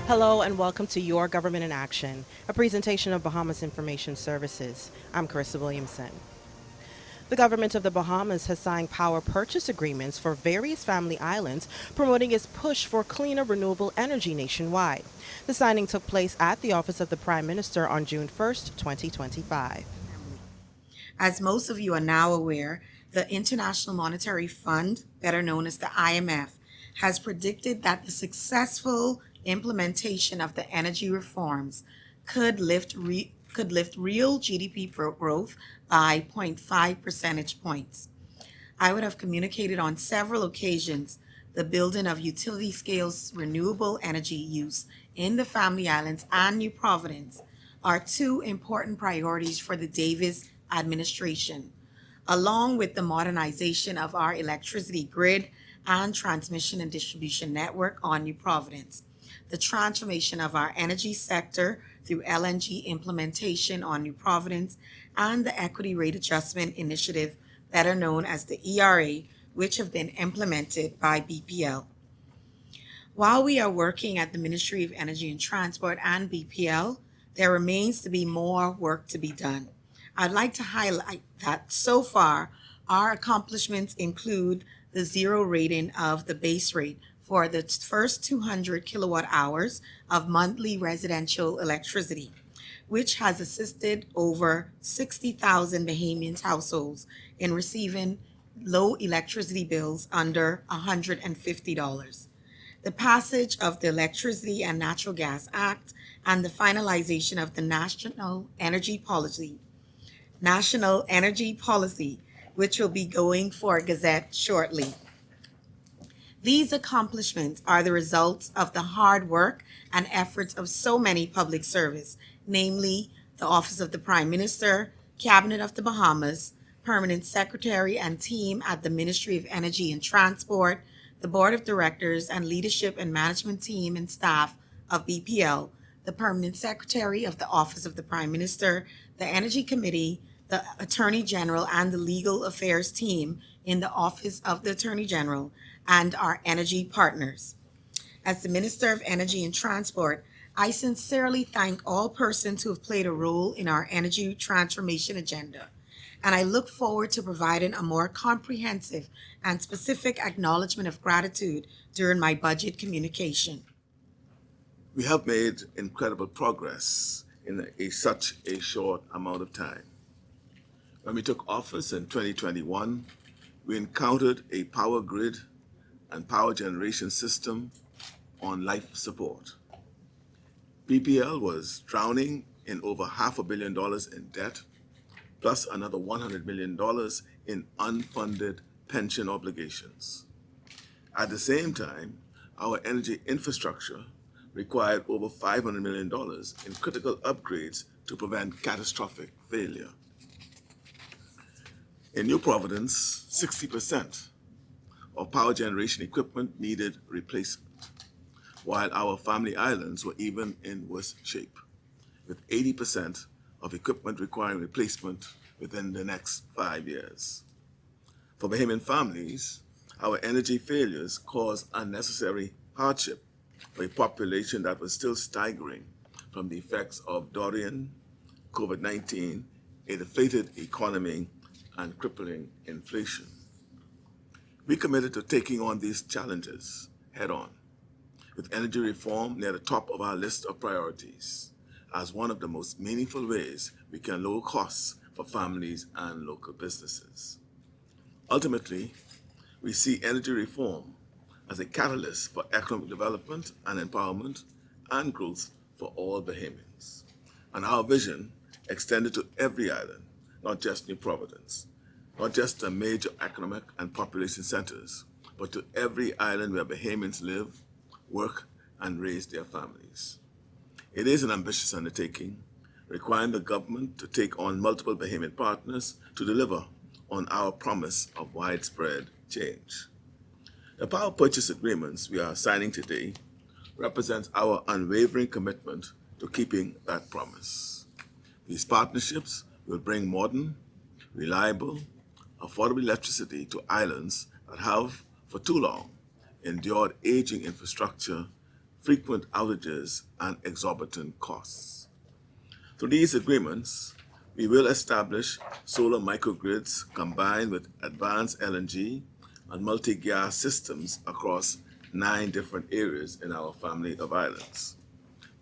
Hello and welcome to Your Government in Action, a presentation of Bahamas Information Services. I'm Carissa Williamson. The government of the Bahamas has signed power purchase agreements for various family islands, promoting its push for cleaner renewable energy nationwide. The signing took place at the office of the Prime Minister on June 1st, 2025. As most of you are now aware, the International Monetary Fund, better known as the IMF, has predicted that the successful implementation of the energy reforms could lift real GDP growth by zero point 0.5 percentage points. I would have communicated on several occasions the building of utility scales renewable energy use in the Family Islands and New Providence are two important priorities for the Davis administration, along with the modernization of our electricity grid and transmission and distribution network on New Providence, the transformation of our energy sector through LNG implementation on New Providence, and the equity rate adjustment initiative, better known as the ERA, which have been implemented by BPL. While we are working at the Ministry of Energy and Transport and BPL, there remains to be more work to be done. I'd like to highlight that so far, our accomplishments include the zero rating of the base rate for the first 200 kilowatt hours of monthly residential electricity, which has assisted over 60,000 Bahamian households in receiving low electricity bills under $150. The passage of the Electricity and Natural Gas Act and the finalization of the National Energy Policy, which will be going for a gazette shortly. These accomplishments are the results of the hard work and efforts of so many public service, namely the Office of the Prime Minister, Cabinet of the Bahamas, Permanent Secretary and team at the Ministry of Energy and Transport, the Board of Directors and Leadership and Management team and staff of BPL, the Permanent Secretary of the Office of the Prime Minister, the Energy Committee, the Attorney General and the Legal Affairs team in the Office of the Attorney General, and our energy partners. As the Minister of Energy and Transport, I sincerely thank all persons who have played a role in our energy transformation agenda, and I look forward to providing a more comprehensive and specific acknowledgement of gratitude during my budget communication. We have made incredible progress in such a short amount of time. When we took office in 2021, we encountered a power grid and power generation system on life support. BPL was drowning in over $500 million in debt, plus another $100 million in unfunded pension obligations. At the same time, our energy infrastructure required over $500 million in critical upgrades to prevent catastrophic failure. In New Providence, 60% of power generation equipment needed replacement, while our family islands were even in worse shape, with 80% of equipment requiring replacement within the next 5 years. For Bahamian families, our energy failures caused unnecessary hardship for a population that was still staggering from the effects of Dorian, COVID-19, a deflated economy, and crippling inflation. We committed to taking on these challenges head on, with energy reform near the top of our list of priorities as one of the most meaningful ways we can lower costs for families and local businesses. Ultimately, we see energy reform as a catalyst for economic development and empowerment and growth for all Bahamians. And our vision extended to every island, not just New Providence, not just the major economic and population centers, but to every island where Bahamians live, work, and raise their families. It is an ambitious undertaking, requiring the government to take on multiple Bahamian partners to deliver on our promise of widespread change. The power purchase agreements we are signing today represents our unwavering commitment to keeping that promise. These partnerships will bring modern, reliable, affordable electricity to islands that have, for too long, endured aging infrastructure, frequent outages, and exorbitant costs. Through these agreements, we will establish solar microgrids combined with advanced LNG and multi-gas systems across 9 different areas in our family of islands.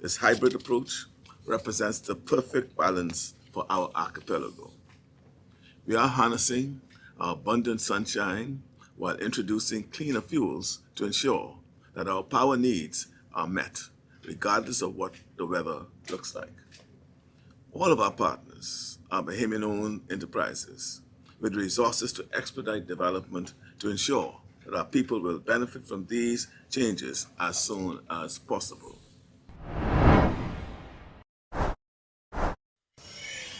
This hybrid approach represents the perfect balance for our archipelago. We are harnessing our abundant sunshine while introducing cleaner fuels to ensure that our power needs are met, regardless of what the weather looks like. All of our partners are Bahamian-owned enterprises with resources to expedite development to ensure that our people will benefit from these changes as soon as possible.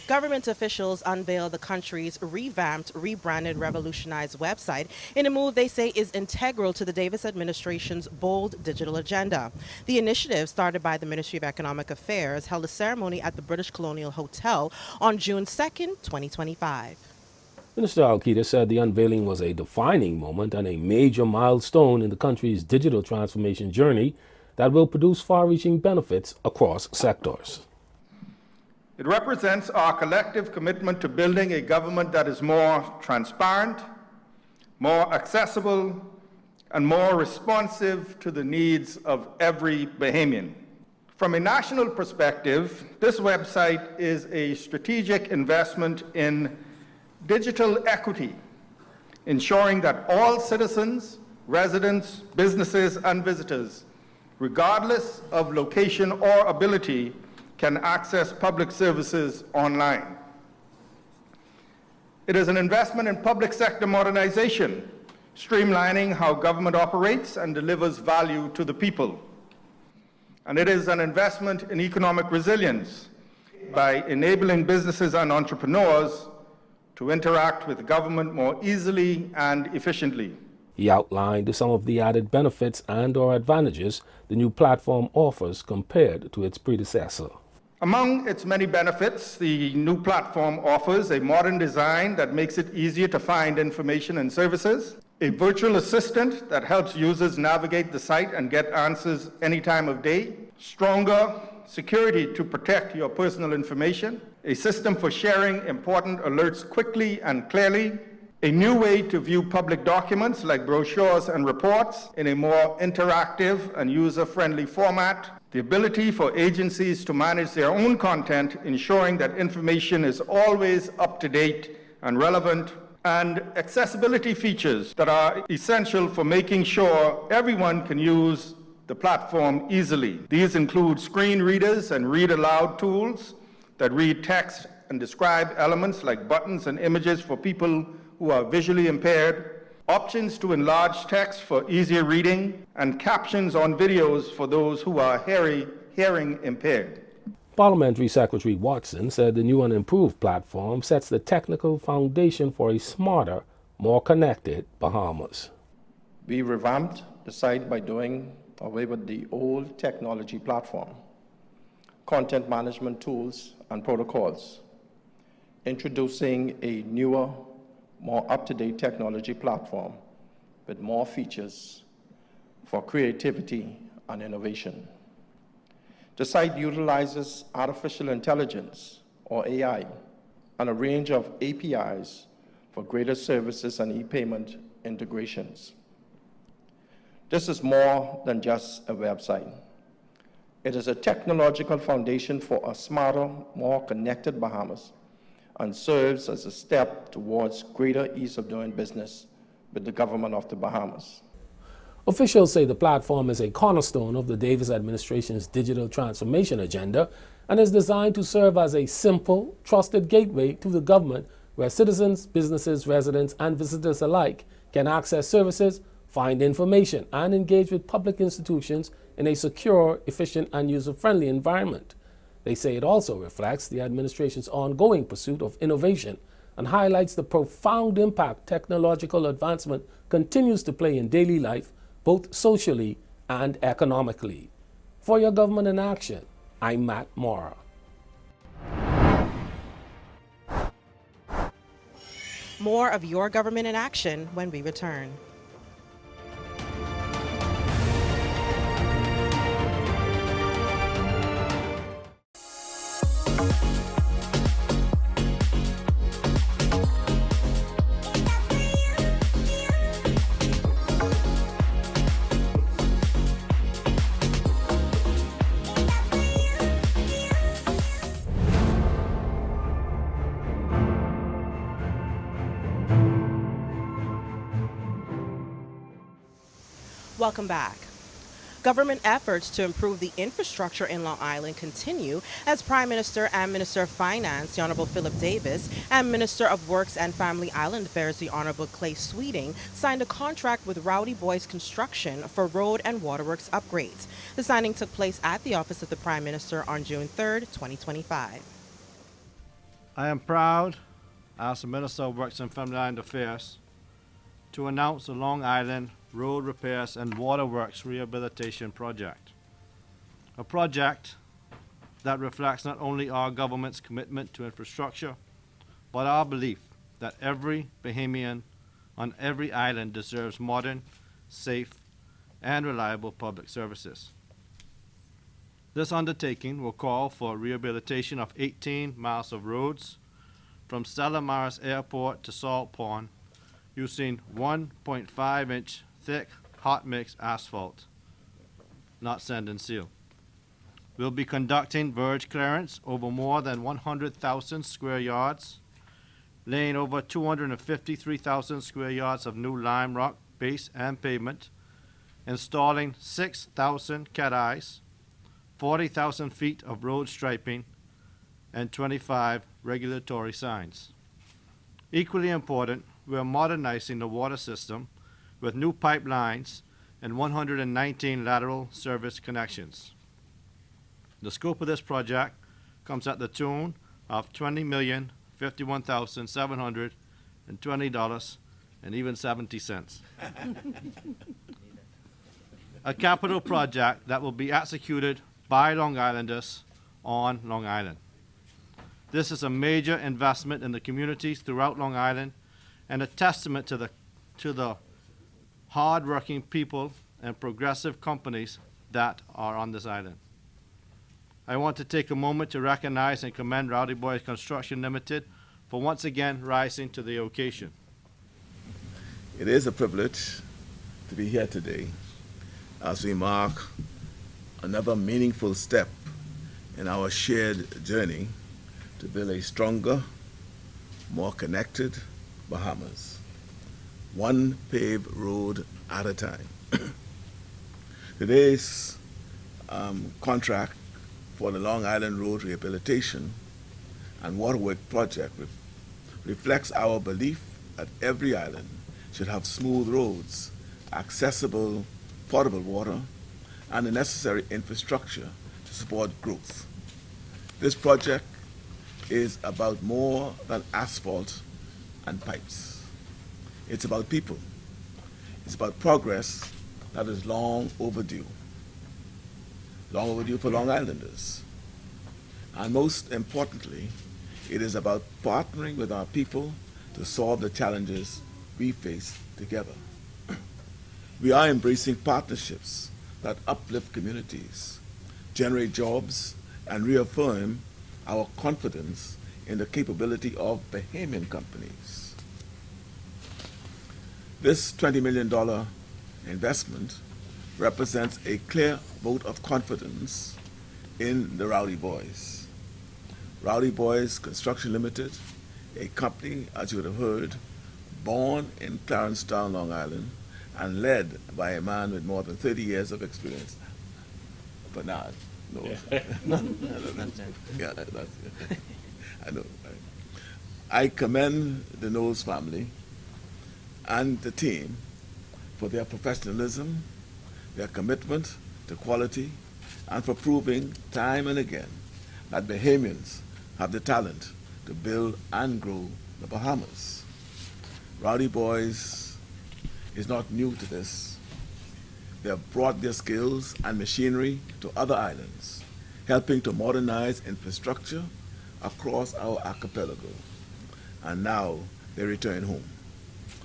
Government officials unveiled the country's revamped, rebranded, revolutionized website in a move they say is integral to the Davis administration's bold digital agenda. The initiative, started by the Ministry of Economic Affairs, held a ceremony at the British Colonial Hotel on June 2nd, 2025. Minister Alkeida said the unveiling was a defining moment and a major milestone in the country's digital transformation journey that will produce far-reaching benefits across sectors. It represents our collective commitment to building a government that is more transparent, more accessible, and more responsive to the needs of every Bahamian. From a national perspective, this website is a strategic investment in digital equity, ensuring that all citizens, residents, businesses, and visitors, regardless of location or ability, can access public services online. It is an investment in public sector modernization, streamlining how government operates and delivers value to the people. And it is an investment in economic resilience by enabling businesses and entrepreneurs to interact with government more easily and efficiently. He outlined some of the added benefits and/or advantages the new platform offers compared to its predecessor. Among its many benefits, the new platform offers a modern design that makes it easier to find information and services, a virtual assistant that helps users navigate the site and get answers any time of day, stronger security to protect your personal information, a system for sharing important alerts quickly and clearly, a new way to view public documents like brochures and reports in a more interactive and user-friendly format, the ability for agencies to manage their own content, ensuring that information is always up to date and relevant, and accessibility features that are essential for making sure everyone can use the platform easily. These include screen readers and read aloud tools that read text and describe elements like buttons and images for people who are visually impaired, options to enlarge text for easier reading, and captions on videos for those who are hearing impaired. Parliamentary Secretary Watson said the new and improved platform sets the technical foundation for a smarter, more connected Bahamas. We revamped the site by doing away with the old technology platform, content management tools and protocols, introducing a newer, more up-to-date technology platform with more features for creativity and innovation. The site utilizes artificial intelligence, or AI, and a range of APIs for greater services and e-payment integrations. This is more than just a website. It is a technological foundation for a smarter, more connected Bahamas, and serves as a step towards greater ease of doing business with the government of the Bahamas. Officials say the platform is a cornerstone of the Davis administration's digital transformation agenda and is designed to serve as a simple, trusted gateway to the government where citizens, businesses, residents, and visitors alike can access services, find information, and engage with public institutions in a secure, efficient, and user-friendly environment. They say it also reflects the administration's ongoing pursuit of innovation and highlights the profound impact technological advancement continues to play in daily life, both socially and economically. For Your Government in Action, I'm Matt Mora. More of Your Government in Action when we return. Welcome back. Government efforts to improve the infrastructure in Long Island continue as Prime Minister and Minister of Finance, the Honorable Philip Davis, and Minister of Works and Family Island Affairs, the Honorable Clay Sweeting, signed a contract with Rowdy Boys Construction for road and waterworks upgrades. The signing took place at the office of the Prime Minister on June 3rd, 2025. I am proud, as the Minister of Works and Family Island Affairs, to announce the Long Island Road Repairs and Waterworks Rehabilitation Project. A project that reflects not only our government's commitment to infrastructure, but our belief that every Bahamian on every island deserves modern, safe, and reliable public services. This undertaking will call for rehabilitation of 18 miles of roads from Stella Maris Airport to Salt Pond using 1.5-inch thick hot mix asphalt, not sand and seal. We'll be conducting verge clearance over more than 100,000 square yards, laying over 253,000 square yards of new lime rock base and pavement, installing 6,000 cat-eyes, 40,000 feet of road striping, and 25 regulatory signs. Equally important, we are modernizing the water system with new pipelines and 119 lateral service connections. The scope of this project comes at the tune of $20,051,720 and even 70 cents. A capital project that will be executed by Long Islanders on Long Island. This is a major investment in the communities throughout Long Island and a testament to the hard-working people and progressive companies that are on this island. I want to take a moment to recognize and commend Rowdy Boys Construction Limited for once again rising to the occasion. It is a privilege to be here today as we mark another meaningful step in our shared journey to build a stronger, more connected Bahamas, one paved road at a time. Today's contract for the Long Island Road Rehabilitation and Waterworks Project reflects our belief that every island should have smooth roads, accessible potable water, and the necessary infrastructure to support growth. This project is about more than asphalt and pipes. It's about people. It's about progress that is long overdue for Long Islanders. And most importantly, it is about partnering with our people to solve the challenges we face together. We are embracing partnerships that uplift communities, generate jobs, and reaffirm our confidence in the capability of Bahamian companies. This $20 million investment represents a clear vote of confidence in the Rowdy Boys. Rowdy Boys Construction Limited, a company, as you would have heard, born in Clarencetown, Long Island, and led by a man with more than 30 years of experience. Bernard. No. Yeah, that's I know. I commend the Knowles family and the team for their professionalism, their commitment to quality, and for proving time and again that Bahamians have the talent to build and grow the Bahamas. Rowdy Boys is not new to this. They have brought their skills and machinery to other islands, helping to modernize infrastructure across our archipelago. And now they return home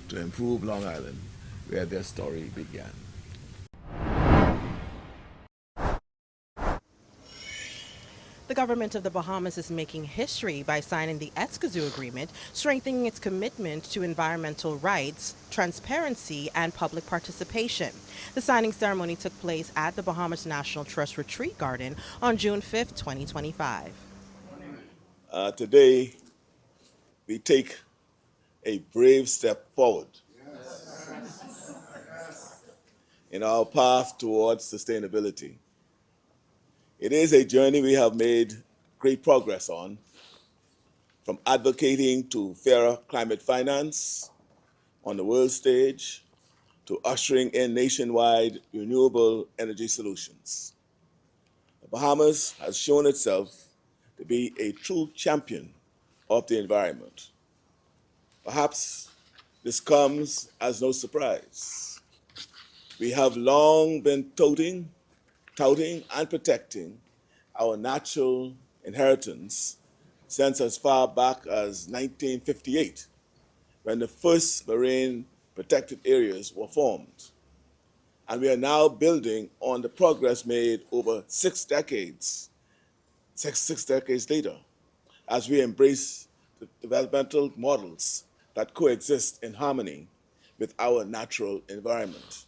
to improve Long Island, where their story began. The government of the Bahamas is making history by signing the Escazú Agreement, strengthening its commitment to environmental rights, transparency, and public participation. The signing ceremony took place at the Bahamas National Trust Retreat Garden on June 5th, 2025. Today, we take a brave step forward in our path towards sustainability. It is a journey we have made great progress on, from advocating to fairer climate finance on the world stage to ushering in nationwide renewable energy solutions. The Bahamas has shown itself to be a true champion of the environment. Perhaps this comes as no surprise. We have long been touting, and protecting our natural inheritance since as far back as 1958, when the first marine protected areas were formed. And we are now building on the progress made over 6 decades, six decades later, as we embrace the developmental models that coexist in harmony with our natural environment.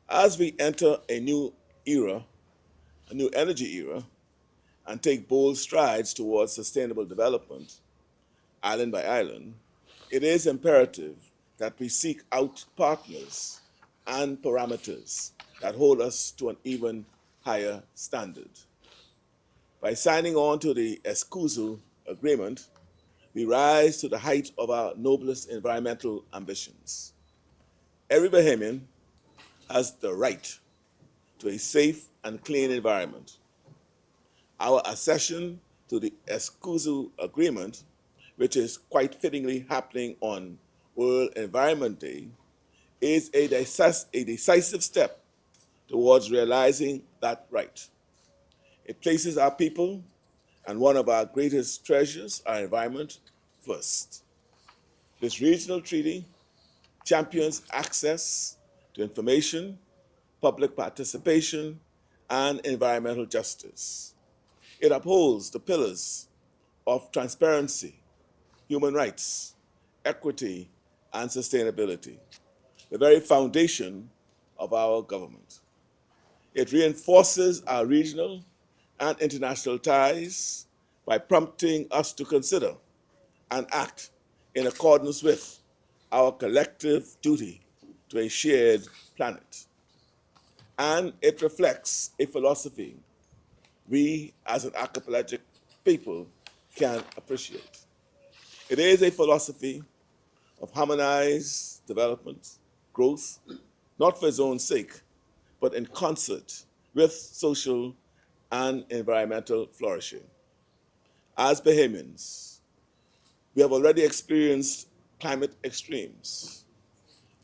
As we enter a new era, a new energy era, and take bold strides towards sustainable development, island by island, it is imperative that we seek out partners and parameters that hold us to an even higher standard. By signing on to the Escazú Agreement, we rise to the height of our noblest environmental ambitions. Every Bahamian has the right to a safe and clean environment. Our accession to the Escazú Agreement, which is quite fittingly happening on World Environment Day, is a decisive step towards realizing that right. It places our people and one of our greatest treasures, our environment, first. This regional treaty champions access to information, public participation, and environmental justice. It upholds the pillars of transparency, human rights, equity, and sustainability, the very foundation of our government. It reinforces our regional and international ties by prompting us to consider and act in accordance with our collective duty to a shared planet. And it reflects a philosophy we as an archipelagic people can appreciate. It is a philosophy of harmonized development, growth, not for its own sake, but in concert with social and environmental flourishing. As Bahamians, we have already experienced climate extremes.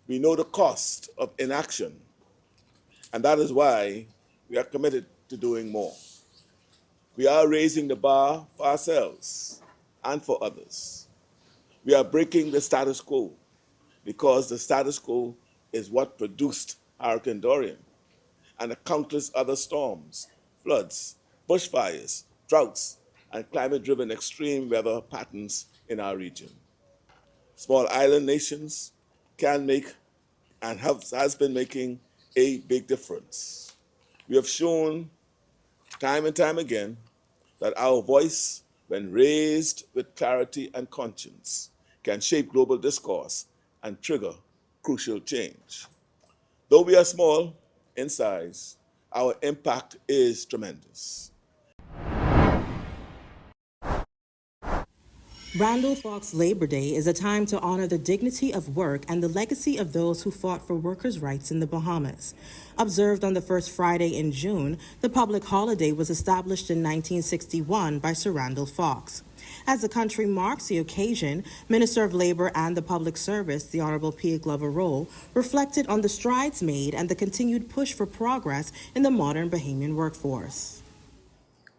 We know the cost of inaction, and that is why we are committed to doing more. We are raising the bar for ourselves and for others. We are breaking the status quo because the status quo is what produced Hurricane Dorian and the countless other storms, floods, bushfires, droughts, and climate-driven extreme weather patterns in our region. Small island nations can make and has been making a big difference. We have shown time and time again that our voice, when raised with clarity and conscience, can shape global discourse and trigger crucial change. Though we are small in size, our impact is tremendous. Randall Fox Labor Day is a time to honor the dignity of work and the legacy of those who fought for workers' rights in the Bahamas. Observed on the first Friday in June, the public holiday was established in 1961 by Sir Randall Fox. As the country marks the occasion, Minister of Labor and the Public Service, the Honorable Pia Glover-Roll, reflected on the strides made and the continued push for progress in the modern Bahamian workforce.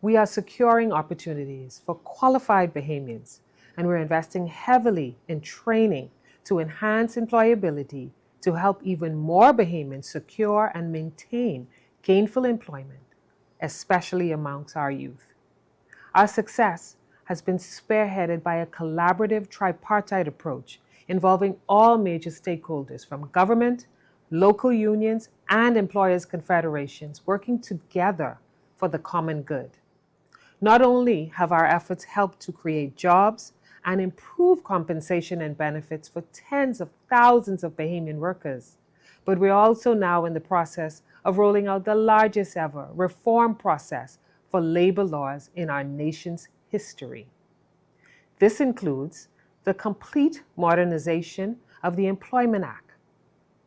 We are securing opportunities for qualified Bahamians, and we're investing heavily in training to enhance employability to help even more Bahamians secure and maintain gainful employment, especially amongst our youth. Our success has been spearheaded by a collaborative tripartite approach involving all major stakeholders from government, local unions, and employers' confederations working together for the common good. Not only have our efforts helped to create jobs and improve compensation and benefits for tens of thousands of Bahamian workers, but we're also now in the process of rolling out the largest ever reform process for labor laws in our nation's history. This includes the complete modernization of the Employment Act,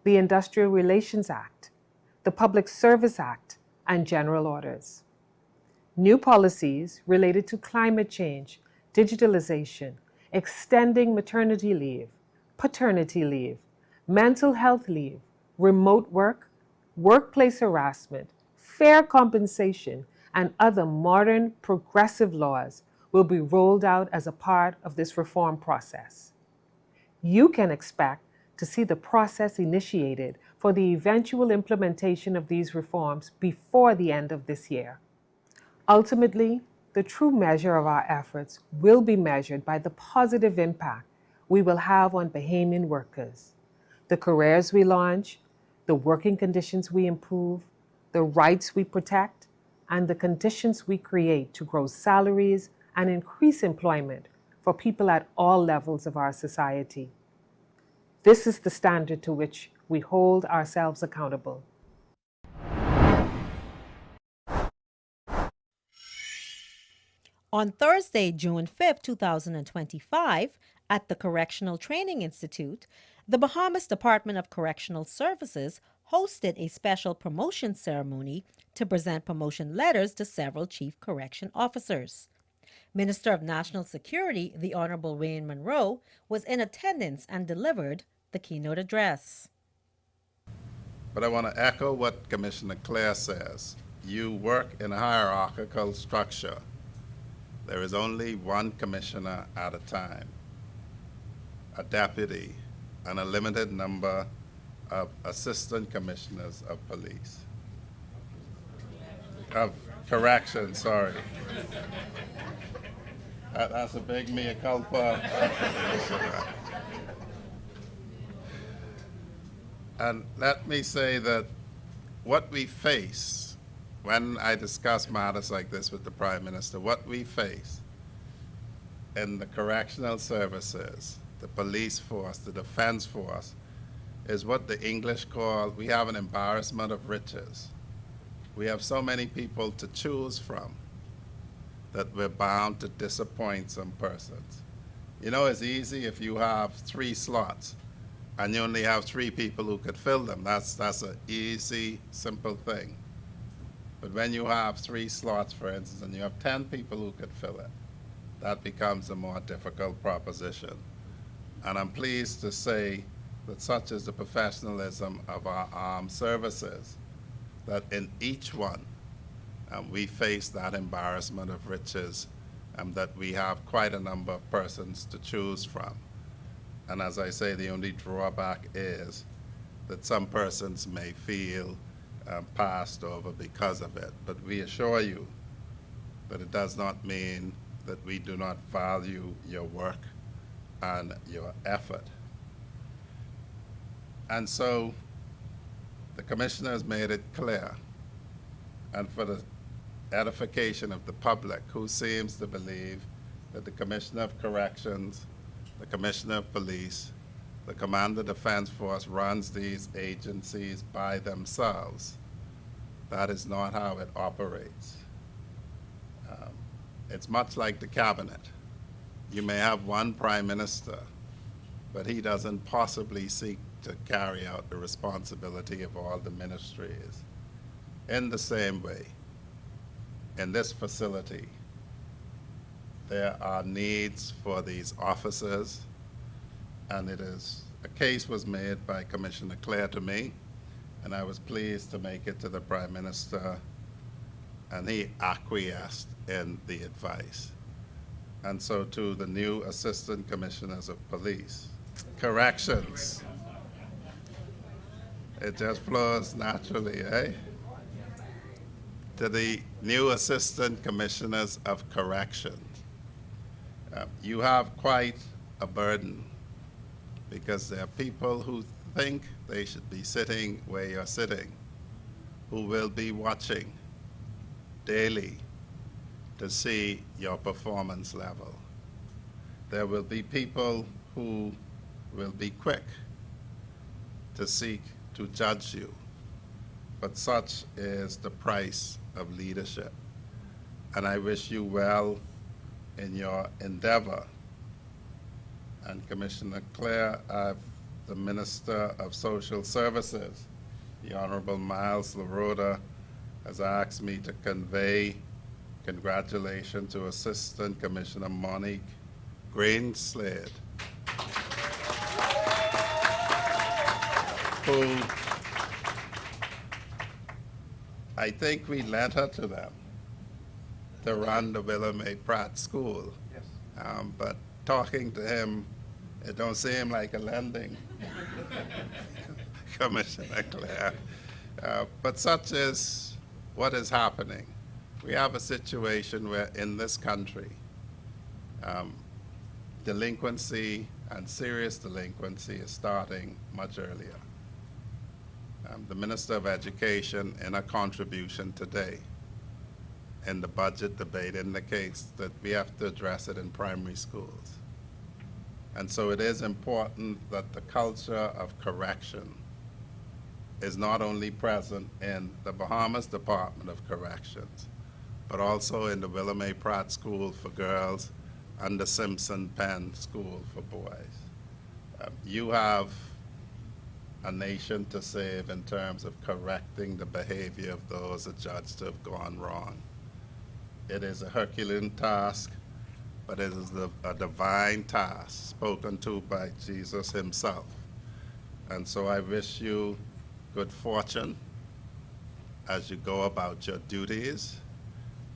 the Industrial Relations Act, the Public Service Act, and general orders. New policies related to climate change, digitalization, extending maternity leave, paternity leave, mental health leave, remote work, workplace harassment, fair compensation, and other modern progressive laws will be rolled out as a part of this reform process. You can expect to see the process initiated for the eventual implementation of these reforms before the end of this year. Ultimately, the true measure of our efforts will be measured by the positive impact we will have on Bahamian workers, the careers we launch, the working conditions we improve, the rights we protect, and the conditions we create to grow salaries and increase employment for people at all levels of our society. This is the standard to which we hold ourselves accountable. On Thursday, June 5, 2025, at the Correctional Training Institute, the Bahamas Department of Correctional Services hosted a special promotion ceremony to present promotion letters to several chief correction officers. Minister of National Security, the Honorable Wayne Monroe, was in attendance and delivered the keynote address. But I want to echo what Commissioner Clare says. You work in a hierarchical structure. There is only one commissioner at a time, a deputy, and a limited number of assistant commissioners of police. Of correction, sorry. That's a big mea culpa. And let me say that what we face when I discuss matters like this with the Prime Minister, what we face in the correctional services, the police force, the defense force, is what the English call, we have an embarrassment of riches. We have so many people to choose from that we're bound to disappoint some persons. You know, it's easy if you have 3 slots and you only have 3 people who could fill them. That's an easy, simple thing. But when you have 3 slots, for instance, and you have 10 people who could fill it, that becomes a more difficult proposition. And I'm pleased to say that such is the professionalism of our armed services, that in each one, we face that embarrassment of riches, and that we have quite a number of persons to choose from. And as I say, the only drawback is that some persons may feel passed over because of it. But we assure you that it does not mean that we do not value your work and your effort. And so the commissioner has made it clear, and for the edification of the public who seems to believe that the Commissioner of Corrections, the Commissioner of Police, the Commander Defense Force runs these agencies by themselves. That is not how it operates. It's much like the cabinet. You may have one prime minister, but he doesn't possibly seek to carry out the responsibility of all the ministries. In the same way, in this facility, there are needs for these officers, and a case was made by Commissioner Clare to me, and I was pleased to make it to the Prime Minister, and he acquiesced in the advice. And so to the new Assistant Commissioners of Police, corrections. It just flows naturally, eh? to the new Assistant Commissioners of Corrections. You have quite a burden because there are people who think they should be sitting where you're sitting, who will be watching daily to see your performance level. There will be people who will be quick to seek to judge you, but such is the price of leadership. And I wish you well in your endeavor. And Commissioner Clare, the Minister of Social Services, the Honorable Miles LaRoda, has asked me to convey congratulations to Assistant Commissioner Monique Greenslade, who I think we lent her to them to run the Willem A. Pratt School. Yes. But talking to him, it don't seem like a lending, Commissioner Clare. But such is what is happening. We have a situation where in this country, delinquency and serious delinquency is starting much earlier. The Minister of Education, in a contribution today, in the budget debate, indicates that we have to address it in primary schools. And so it is important that the culture of correction is not only present in the Bahamas Department of Corrections, but also in the Willem A. Pratt School for girls and the Simpson Penn School for boys. You have a nation to save in terms of correcting the behavior of those adjudged to have gone wrong. It is a Herculean task, but it is a divine task spoken to by Jesus himself. And so I wish you good fortune as you go about your duties,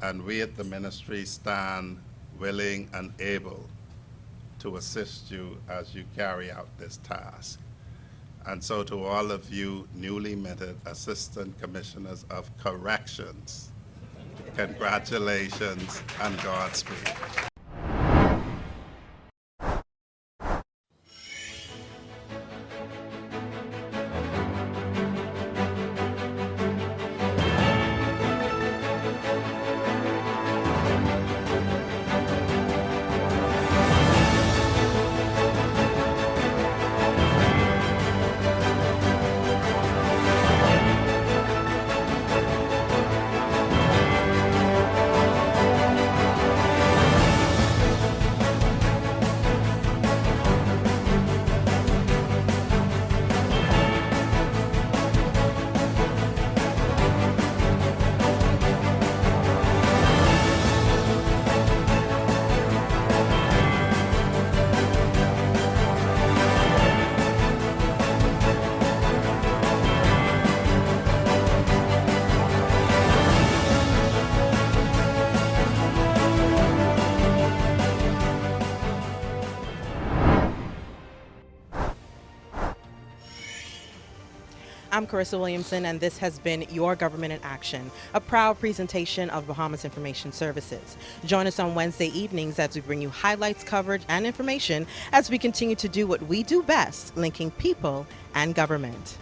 and we at the ministry stand willing and able to assist you as you carry out this task. And so to all of you newly minted Assistant Commissioners of Corrections, congratulations and Godspeed. I'm Carissa Williamson, and this has been Your Government in Action, a proud presentation of Bahamas Information Services. Join us on Wednesday evenings as we bring you highlights, coverage, and information as we continue to do what we do best, linking people and government.